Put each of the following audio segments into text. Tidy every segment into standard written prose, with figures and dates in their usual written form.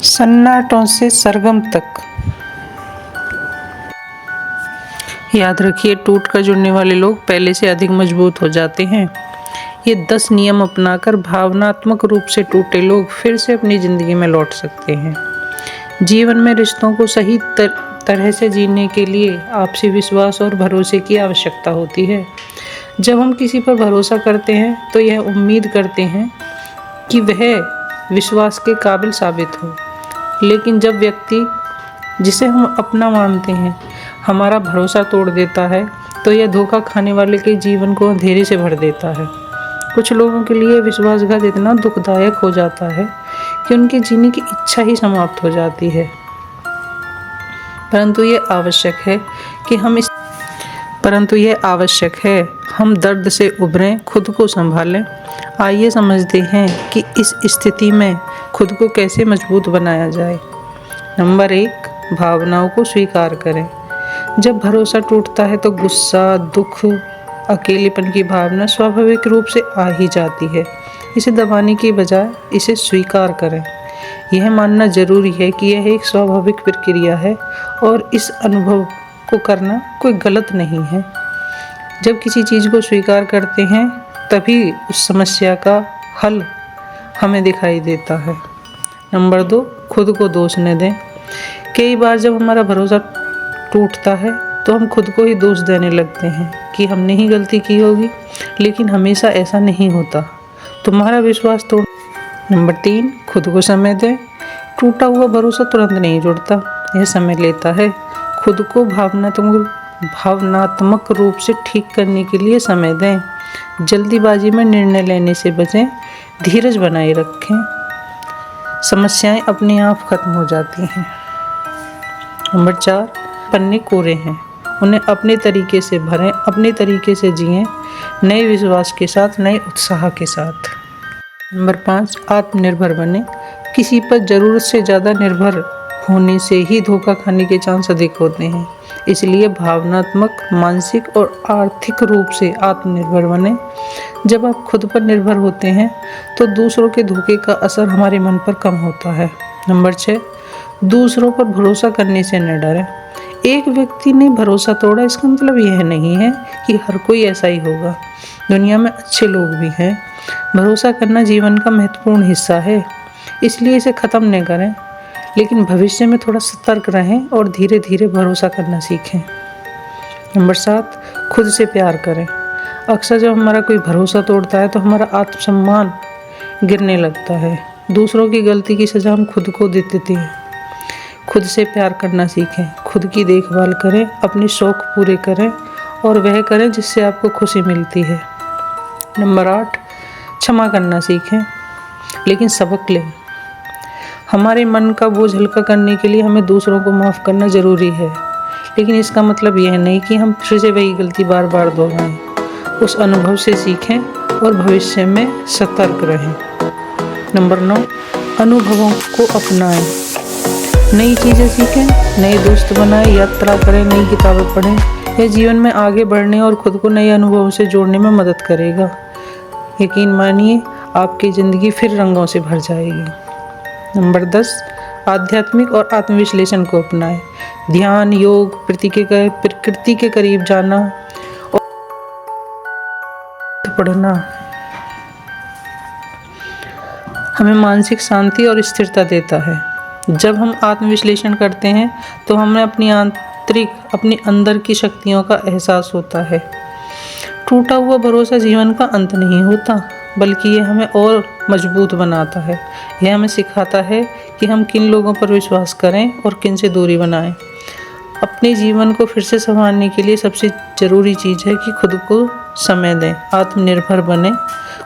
सन्नाटों से सरगम तक। याद रखिए, टूट कर जुड़ने वाले लोग पहले से अधिक मजबूत हो जाते हैं। ये 10 नियम अपनाकर भावनात्मक रूप से टूटे लोग फिर से अपनी ज़िंदगी में लौट सकते हैं। जीवन में रिश्तों को सही तरह से जीने के लिए आपसी विश्वास और भरोसे की आवश्यकता होती है। जब हम किसी पर भरोसा करते हैं तो यह उम्मीद करते हैं कि वह विश्वास के काबिल साबित हो, लेकिन जब व्यक्ति जिसे हम अपना मानते हैं हमारा भरोसा तोड़ देता है तो यह धोखा खाने वाले के जीवन को अंधेरे से भर देता है। कुछ लोगों के लिए विश्वासघात इतना दुखदायक हो जाता है कि उनके जीने की इच्छा ही समाप्त हो जाती है। परंतु यह आवश्यक है हम दर्द से उभरें, खुद को संभालें। आइए समझते हैं कि इस स्थिति में खुद को कैसे मजबूत बनाया जाए। नंबर 1, भावनाओं को स्वीकार करें। जब भरोसा टूटता है तो गुस्सा, दुख, अकेलेपन की भावना स्वाभाविक रूप से आ ही जाती है। इसे दबाने की बजाय इसे स्वीकार करें। यह मानना जरूरी है कि यह एक स्वाभाविक प्रक्रिया है और इस अनुभव को करना कोई गलत नहीं है। जब किसी चीज़ को स्वीकार करते हैं तभी उस समस्या का हल हमें दिखाई देता है। नंबर 2, खुद को दोष न दें। कई बार जब हमारा भरोसा टूटता है तो हम खुद को ही दोष देने लगते हैं कि हमने ही गलती की होगी, लेकिन हमेशा ऐसा नहीं होता। तुम्हारा विश्वास तोड़। नंबर 3, खुद को समय दें। टूटा हुआ भरोसा तुरंत नहीं जुड़ता, यह समय लेता है। खुद को भावनात्मक रूप से ठीक करने के लिए समय दें। जल्दीबाजी में निर्णय लेने से बचें, धीरज बनाए रखें। समस्याएं अपने आप खत्म हो जाती हैं। नंबर 4, पन्ने कोरे हैं, उन्हें अपने तरीके से भरें, अपने तरीके से जिएं, नए विश्वास के साथ, नए उत्साह के साथ। नंबर 5, आत्मनिर्भर बने। किसी पर ज़रूरत से ज़्यादा निर्भर होने से ही धोखा खाने के चांस अधिक होते हैं। इसलिए भावनात्मक, मानसिक और आर्थिक रूप से आत्मनिर्भर बने। जब आप खुद पर निर्भर होते हैं तो दूसरों के धोखे का असर हमारे मन पर कम होता है। नंबर 6, दूसरों पर भरोसा करने से न डरें। एक व्यक्ति ने भरोसा तोड़ा, इसका मतलब यह नहीं है कि हर कोई ऐसा ही होगा। दुनिया में अच्छे लोग भी हैं। भरोसा करना जीवन का महत्वपूर्ण हिस्सा है, इसलिए इसे ख़त्म न करें, लेकिन भविष्य में थोड़ा सतर्क रहें और धीरे धीरे भरोसा करना सीखें। नंबर 7, खुद से प्यार करें। अक्सर जब हमारा कोई भरोसा तोड़ता है तो हमारा आत्मसम्मान गिरने लगता है। दूसरों की गलती की सज़ा हम खुद को दे देते हैं। खुद से प्यार करना सीखें, खुद की देखभाल करें, अपने शौक़ पूरे करें और वह करें जिससे आपको खुशी मिलती है। नंबर 8, क्षमा करना सीखें, लेकिन सबक लें। हमारे मन का बोझ हल्का करने के लिए हमें दूसरों को माफ़ करना ज़रूरी है, लेकिन इसका मतलब यह नहीं कि हम फिर से वही गलती बार बार दोहराएं। उस अनुभव से सीखें और भविष्य में सतर्क रहें। नंबर 9, अनुभवों को अपनाएं। नई चीज़ें सीखें, नए दोस्त बनाएं, यात्रा करें, नई किताबें पढ़ें। यह जीवन में आगे बढ़ने और खुद को नए अनुभवों से जोड़ने में मदद करेगा। यकीन मानिए, आपकी ज़िंदगी फिर रंगों से भर जाएगी। नंबर 10, आध्यात्मिक और आत्मविश्लेषण को अपनाएं। ध्यान, योग, प्रकृति के करीब जाना और पढ़ना हमें मानसिक शांति और स्थिरता देता है। जब हम आत्मविश्लेषण करते हैं तो हमें अपनी अंदर की शक्तियों का एहसास होता है। टूटा हुआ भरोसा जीवन का अंत नहीं होता, बल्कि ये हमें और मजबूत बनाता है। यह हमें सिखाता है कि हम किन लोगों पर विश्वास करें और किन से दूरी बनाएं। अपने जीवन को फिर से संभालने के लिए सबसे ज़रूरी चीज़ है कि खुद को समय दें, आत्मनिर्भर बनें,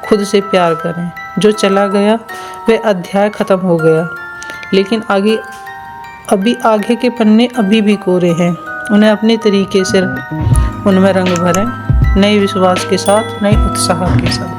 खुद से प्यार करें। जो चला गया वह अध्याय ख़त्म हो गया, लेकिन आगे के पन्ने अभी भी कोरे हैं। उन्हें अपने तरीके से उनमें रंग भरें, नए विश्वास के साथ, नए उत्साह के साथ।